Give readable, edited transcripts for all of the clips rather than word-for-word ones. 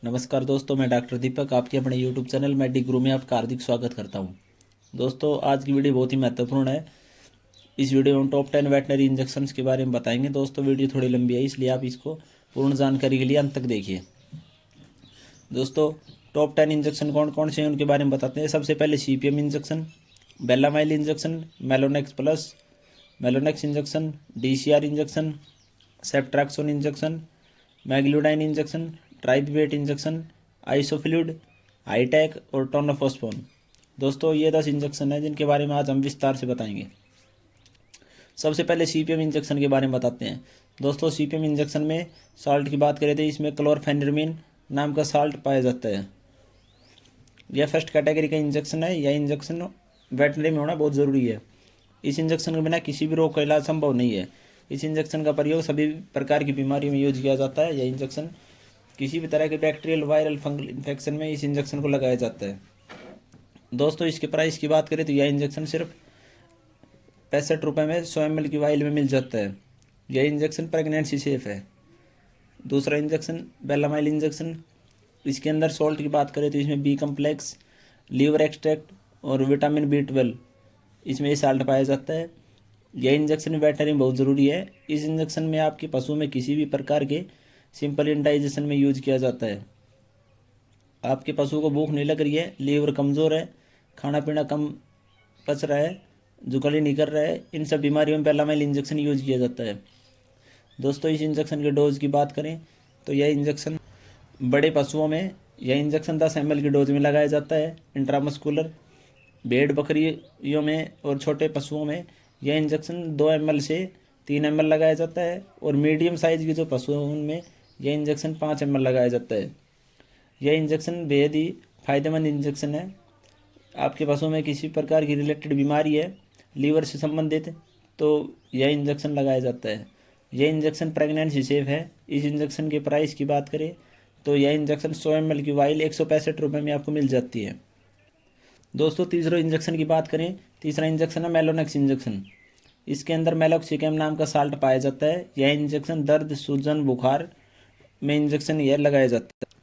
नमस्कार दोस्तों, मैं डॉक्टर दीपक आपके अपने यूट्यूब चैनल मेडिग्रू में आपका हार्दिक स्वागत करता हूं। दोस्तों, आज की वीडियो बहुत ही महत्वपूर्ण है। इस वीडियो में हम टॉप 10 वेटनरी इंजेक्शंस के बारे में बताएंगे। दोस्तों, वीडियो थोड़ी लंबी है, इसलिए आप इसको पूर्ण जानकारी के लिए अंत तक देखिए। दोस्तों, टॉप 10 इंजेक्शन कौन कौन से हैं उनके बारे में बताते हैं। सबसे पहले CPM injection, Belamyl injection, Melonex plus, Melonex injection, DCR injection, ceftriaxone injection, मैग्लूडाइन injection, Tribivet injection, Isofluid, hitech और टोनोफॉस्फोन। दोस्तों, ये 10 इंजेक्शन हैं जिनके बारे में आज हम विस्तार से बताएंगे। सबसे पहले CPM इंजेक्शन के बारे में बताते हैं। दोस्तों, CPM इंजेक्शन में साल्ट की बात करें तो इसमें क्लोरफेनिरमिन नाम का साल्ट पाया जाता है। यह फर्स्ट कैटेगरी का इंजेक्शन है। यह इंजेक्शन वेटनरी में होना बहुत ज़रूरी है। इस इंजेक्शन के बिना किसी भी रोग का इलाज संभव नहीं है। इस इंजेक्शन का प्रयोग सभी प्रकार की बीमारियों में यूज किया जाता है। यह इंजेक्शन किसी भी तरह के बैक्टीरियल, वायरल, फंगल इन्फेक्शन में इस इंजेक्शन को लगाया जाता है। दोस्तों, इसके प्राइस की बात करें तो यह इंजेक्शन सिर्फ 65 रुपये में 100 ml की वाइल में मिल जाता है। यह इंजेक्शन प्रेगनेंसी सेफ है। दूसरा इंजेक्शन बेलामाइल इंजेक्शन। इसके अंदर सॉल्ट की बात करें तो इसमें B कम्प्लेक्स, लीवर एक्सट्रैक्ट और विटामिन B12 इसमें ये साल्ट पाया जाता है। यह इंजेक्शन वेटनरी में बहुत ज़रूरी है। इस इंजेक्शन में आपके पशु में किसी भी प्रकार के सिंपल इंडाइजेशन में यूज किया जाता है। आपके पशु को भूख नहीं लग रही है, लीवर कमज़ोर है, खाना पीना कम पच रहा है, जुगाली नहीं कर रहा है, इन सब बीमारियों में बेलामाइल इंजेक्शन यूज किया जाता है। दोस्तों, इस इंजेक्शन के डोज की बात करें तो यह इंजेक्शन बड़े पशुओं में यह इंजेक्शन 10 ml की डोज में लगाया जाता है इंट्रामस्कुलर। भेड़ बकरियों में और छोटे पशुओं में यह इंजेक्शन 2 ml से 3 ml लगाया जाता है और मीडियम साइज के जो पशु हैं उनमें यह इंजेक्शन 5 ml लगाया जाता है। यह इंजेक्शन बेहद ही फायदेमंद इंजेक्शन है। आपके पशु में किसी प्रकार की रिलेटेड बीमारी है लीवर से संबंधित, तो यह इंजेक्शन लगाया जाता है। यह इंजेक्शन प्रेगनेंसी सेफ है। इस इंजेक्शन के प्राइस की बात करें तो यह इंजेक्शन 100 ml की वाइल 165 रुपये में आपको मिल जाती है। दोस्तों, तीसरे इंजेक्शन की बात करें, तीसरा इंजेक्शन है मेलोनेक्स इंजेक्शन। इसके अंदर मेलोक्सिकम नाम का साल्ट पाया जाता है। यह इंजेक्शन दर्द, सूजन, बुखार में इंजेक्शन यह लगाया जाता है।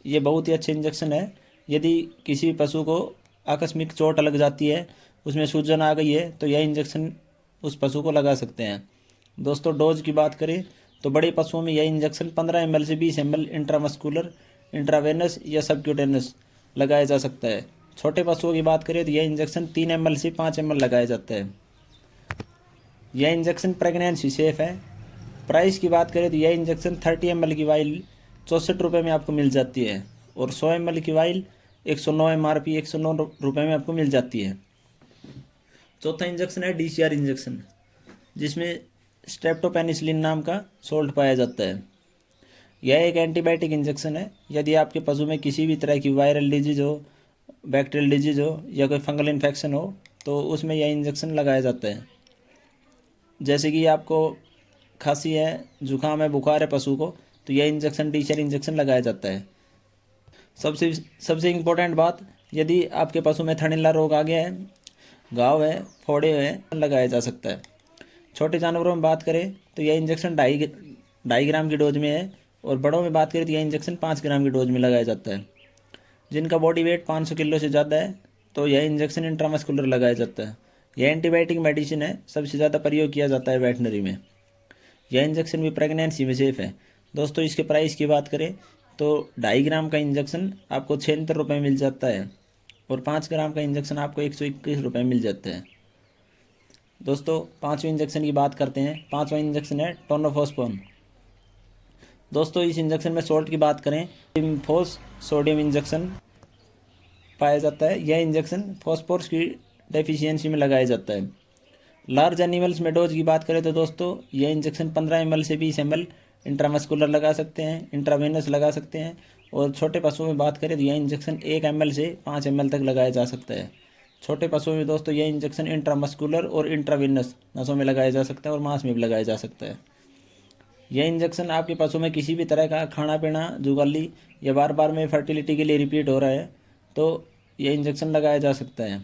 यह बहुत ही अच्छा इंजेक्शन है। यदि किसी पशु को आकस्मिक चोट लग जाती है, उसमें सूजन आ गई है, तो यह इंजेक्शन उस पशु को लगा सकते हैं। दोस्तों, डोज की बात करें तो बड़े पशुओं में यह इंजेक्शन 15 ml से 20 ml इंट्रामस्कुलर, इंट्रावेनस या सबक्यूटेनस लगाया जा सकता है। छोटे पशुओं की बात करें तो यह इंजेक्शन 3 ml से 5 ml लगाया जाता है। यह इंजेक्शन प्रेगनेंसी सेफ है। प्राइस की बात करें तो यह इंजेक्शन 30 ml की वाइल 64 रुपये में आपको मिल जाती है और 100 ml की वाइल 109 MRP 109 रुपये में आपको मिल जाती है। चौथा इंजेक्शन है DCR इंजेक्शन, जिसमें स्ट्रेप्टोपेनिसिलिन नाम का सोल्ट पाया जाता है। यह एक एंटीबायोटिक इंजेक्शन है। यदि आपके पशु में किसी भी तरह की वायरल डिजीज हो, बैक्टीरियल डिजीज हो या कोई फंगल इन्फेक्शन हो, तो उसमें यह इंजेक्शन लगाया जाता है। जैसे कि आपको खांसी है, जुकाम है, बुखार है पशु को, तो यह इंजेक्शन DCR इंजेक्शन लगाया जाता है। सबसे सबसे इम्पोर्टेंट बात, यदि आपके पशु में थनैला रोग आ गया है, घाव है, फोड़े हैं, लगाया जा सकता है। छोटे जानवरों में बात करें तो यह इंजेक्शन 2.5 ग्राम की डोज में है और बड़ों में बात करें तो यह इंजेक्शन 5 ग्राम की डोज में लगाया जाता है। जिनका बॉडी वेट 500 किलो से ज़्यादा है तो यह इंजेक्शन इंट्रामस्कुलर लगाया जाता है। यह एंटीबायोटिक मेडिसिन है, सबसे ज़्यादा प्रयोग किया जाता है वेटनरी में। यह इंजेक्शन भी प्रेगनेंसी में सेफ है। दोस्तों, इसके प्राइस की बात करें तो 2.5 ग्राम का इंजेक्शन आपको 76 रुपये मिल जाता है और 5 ग्राम का इंजेक्शन आपको 121 रुपये मिल जाता है। दोस्तों, पाँचवें इंजेक्शन की बात करते हैं। पाँचवा इंजेक्शन है टोनोफॉस्फोन। दोस्तों, इस इंजेक्शन में सॉल्ट की बात करें, इम्फोस सोडियम इंजेक्शन पाया जाता है। यह इंजेक्शन फॉस्फोरस की डेफिशिएंसी में लगाया जाता है। लार्ज एनिमल्स में डोज की बात करें तो दोस्तों, यह इंजेक्शन 15 ml से 20 ml इंट्रामस्कुलर लगा सकते हैं, इंट्रावेनस लगा सकते हैं और छोटे पशुओं में बात करें तो यह इंजेक्शन 1 ml से 5 ml तक लगाया जा सकता है। छोटे पशुओं में दोस्तों यह इंजेक्शन इंट्रामस्कुलर और इंट्रावेनस नसों में लगाया जा सकता है और मांस में भी लगाया जा सकता है। यह इंजेक्शन आपके पशु में किसी भी तरह का खाना पीना, जुगाली या बार बार में फर्टिलिटी के लिए रिपीट हो रहा है तो यह इंजेक्शन लगाया जा सकता है।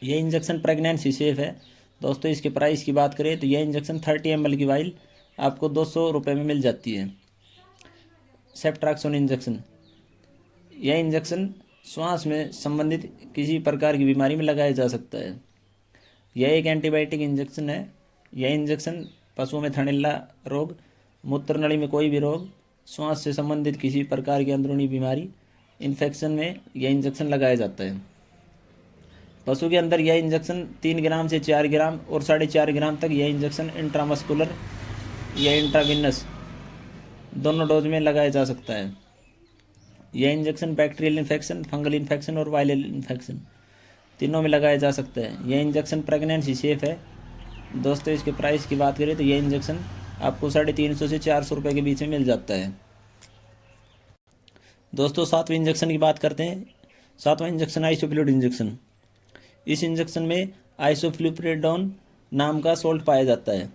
यह इंजेक्शन प्रेगनेंसी सेफ है। दोस्तों, इसके प्राइस की बात करें तो यह इंजेक्शन 30 ml की वाइल आपको 200 रुपये में मिल जाती है। सेफ्ट्रैक्सन इंजेक्शन। यह इंजेक्शन श्वास में संबंधित किसी प्रकार की बीमारी में लगाया जा सकता है। यह एक एंटीबायोटिक इंजेक्शन है। यह इंजेक्शन पशुओं में थनैला रोग, मूत्र नली में कोई भी रोग, श्वास से संबंधित किसी प्रकार की अंदरूनी बीमारी, इन्फेक्शन में यह इंजेक्शन लगाया जाता है। पशु के अंदर यह इंजेक्शन 3 ग्राम से 4 ग्राम और 4.5 ग्राम तक यह इंजेक्शन इंट्रामस्कुलर या इंट्राविनस दोनों डोज में लगाया जा सकता है। यह injection bacterial infection, fungal infection और वायरल इन्फेक्शन तीनों में लगाया जा सकता है। यह इंजेक्शन प्रेगनेंसी सेफ है। दोस्तों इसके प्राइस की बात करें तो यह इंजेक्शन आपको 350 से 400 रुपये के बीच में मिल जाता है। दोस्तों 7वें इंजेक्शन की बात करते हैं। 7वां इंजेक्शन आइसोफ्लूइड इंजेक्शन। इस इंजेक्शन में आइसोफ्लुप्रिडोन नाम का सोल्ट पाया जाता है।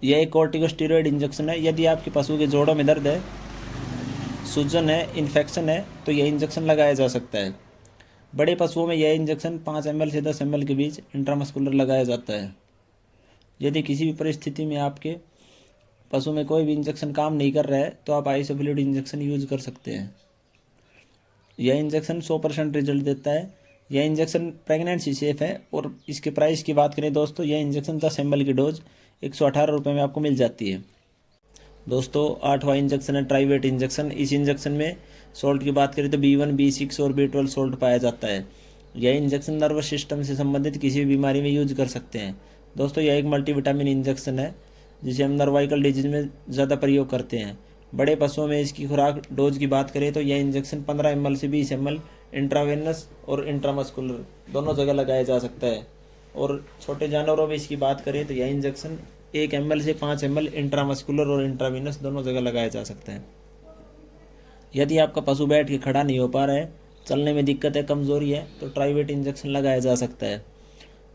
यह एक कॉर्टिकोस्टेरॉइड इंजेक्शन है। यदि आपके पशु के जोड़ों में दर्द है, सूजन है, इन्फेक्शन है तो यह इंजेक्शन लगाया जा सकता है। बड़े पशुओं में यह इंजेक्शन 5 ml से 10 ml के बीच इंट्रामस्कुलर लगाया जाता है। यदि किसी भी परिस्थिति में आपके पशु में कोई भी इंजेक्शन काम नहीं कर रहा है तो आप आइसोफ्लूइड इंजेक्शन यूज कर सकते हैं। यह इंजेक्शन 100% रिजल्ट देता है। यह इंजेक्शन प्रेगनेंसी सेफ है और इसके प्राइस की बात करें दोस्तों, यह इंजेक्शन 10 ml की डोज 118 रुपये में आपको मिल जाती है। दोस्तों 8वां इंजेक्शन है ट्राइवेट इंजेक्शन। इस इंजेक्शन में सोल्ट की बात करें तो B1, B6 और B12 सोल्ट पाया जाता है। यह इंजेक्शन नर्वस सिस्टम से संबंधित किसी भी बीमारी में यूज कर सकते हैं। दोस्तों यह एक मल्टीविटामिन इंजेक्शन है जिसे हम नर्वाइकल डिजीज में ज़्यादा प्रयोग करते हैं। बड़े पशुओं में इसकी खुराक डोज की बात करें तो यह इंजेक्शन 15 ml से 20 ml इंट्रावेनस और इंट्रामस्कुलर दोनों जगह लगाया जा सकता है। और छोटे जानवरों में इसकी बात करें तो यह इंजेक्शन 1 ml से 5 ml इंट्रामस्कुलर और इंट्रावेनस दोनों जगह लगाया जा सकता है। यदि आपका पशु बैठ के खड़ा नहीं हो पा रहा है, चलने में दिक्कत है, कमज़ोरी है तो ट्राइवेट इंजेक्शन लगाया जा सकता है।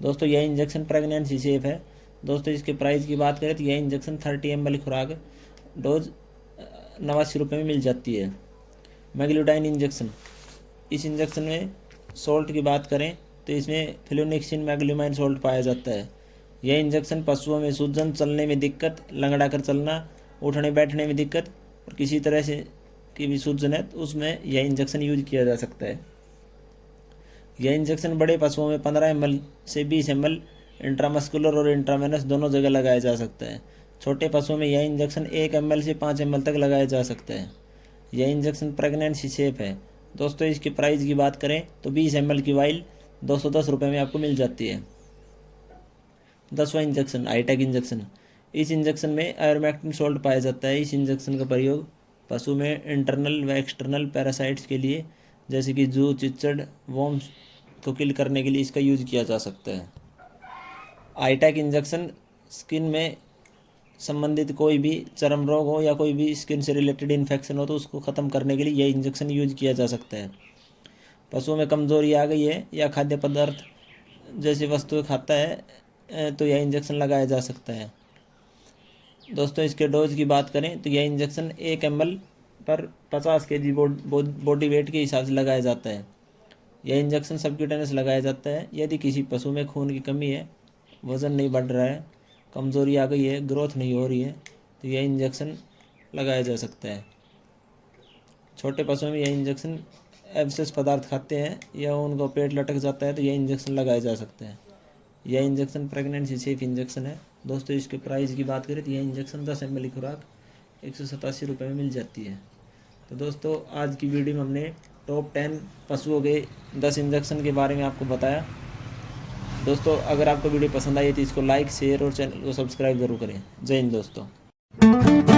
दोस्तों यह इंजेक्शन प्रेगनेंसी सेफ है। दोस्तों इसके प्राइस की बात करें तो यह इंजेक्शन 30 ml खुराक डोज 89 रुपये में मिल जाती है। मैग्लूटाइन इंजेक्शन। इस इंजेक्शन में सोल्ट की बात करें तो इसमें फ्लूनेक्सिन मैग्लूमाइन सोल्ट पाया जाता है। यह इंजेक्शन पशुओं में सूजन, चलने में दिक्कत, लंगड़ा कर चलना, उठने बैठने में दिक्कत और किसी तरह से की भी सूजन है तो उसमें यह इंजेक्शन यूज किया जा सकता है। यह इंजेक्शन बड़े पशुओं में 15 ml से 20 ml इंट्रामस्कुलर और इंट्रावेनस दोनों जगह लगाया जा सकता है। छोटे पशुओं में यह इंजेक्शन 1 ml से 5 ml तक लगाया जा सकता है। यह इंजेक्शन प्रेगनेंसी सेफ है। दोस्तों इसकी प्राइस की बात करें तो 20 ml की वाइल 210 रुपये में आपको मिल जाती है। 10वां इंजेक्शन आईटैक इंजेक्शन। इस इंजेक्शन में आयोरमैक्टिन सोल्ट पाया जाता है। इस इंजेक्शन का प्रयोग पशु में इंटरनल व एक्सटर्नल पैरासाइट्स के लिए जैसे कि जू, चिच्चड़, वॉर्म्स को किल करने के लिए इसका यूज किया जा सकता है। आईटैक इंजेक्शन स्किन में संबंधित कोई भी चर्म रोग हो या कोई भी स्किन से रिलेटेड इन्फेक्शन हो तो उसको ख़त्म करने के लिए यह इंजेक्शन यूज किया जा सकता है। पशुओं में कमज़ोरी आ गई है या खाद्य पदार्थ जैसी वस्तुएं खाता है तो यह इंजेक्शन लगाया जा सकता है। दोस्तों इसके डोज की बात करें तो यह इंजेक्शन 1 ml पर 50 kg बॉडी वेट के हिसाब से लगाया जाता है। यह इंजेक्शन सबक्यूटेनियस लगाया जाता है। यदि किसी पशु में खून की कमी है, वज़न नहीं बढ़ रहा है, कमज़ोरी आ गई है, ग्रोथ नहीं हो रही है तो यह इंजेक्शन लगाया जा सकता है। छोटे पशुओं में यह इंजेक्शन एब्सेस पदार्थ खाते हैं या उनको पेट लटक जाता है तो यह इंजेक्शन लगाया जा सकता है। यह इंजेक्शन प्रेगनेंसी सेफ इंजेक्शन है। दोस्तों इसके प्राइस की बात करें तो यह इंजेक्शन 10 ml खुराक 187 रुपये में मिल जाती है। तो दोस्तों आज की वीडियो में हमने टॉप 10 पशुओं के 10 इंजेक्शन के बारे में आपको बताया। दोस्तों अगर आपको वीडियो पसंद आई तो इसको लाइक, शेयर और चैनल को सब्सक्राइब जरूर करें। जय हिंद दोस्तों।